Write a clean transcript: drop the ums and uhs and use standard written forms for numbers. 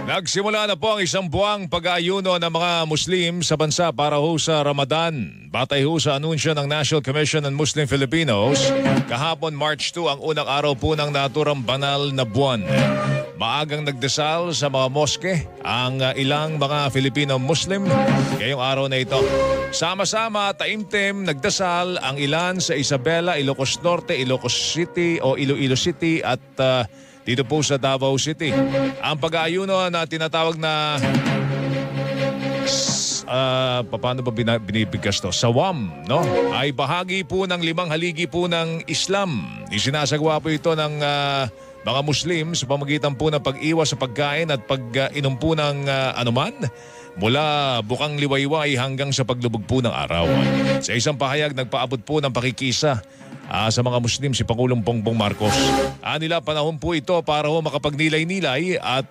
Nagsimula na po ang isang buwang pag-aayuno ng mga Muslim sa bansa para ho sa Ramadan. Batay ho sa anunsyo ng National Commission on Muslim Filipinos, kahapon March 2 ang unang araw po ng naturang banal na buwan. Maagang nagdasal sa mga moske ang ilang mga Filipino Muslim ngayong araw na ito. Sama-sama taimtim nagdasal ang ilan sa Isabela, Ilocos Norte, Ilocos City o Iloilo City at dito po sa Davao City. Ang pag-aayuno na tinatawag na paano ba binibigkas to? Sawam, no? Ay bahagi po ng 5 haligi po ng Islam. Isinasagawa po ito ng mga Muslim sa pamagitan po ng pag-iwas sa pagkain at pag-inom po ng anuman mula bukang liwayway hanggang sa paglubog po ng araw. Sa isang pahayag, nagpaabot po ng pakikisa sa mga Muslim si Pangulong Bongbong Marcos. Nila panahon po ito para ho makapagnilay-nilay at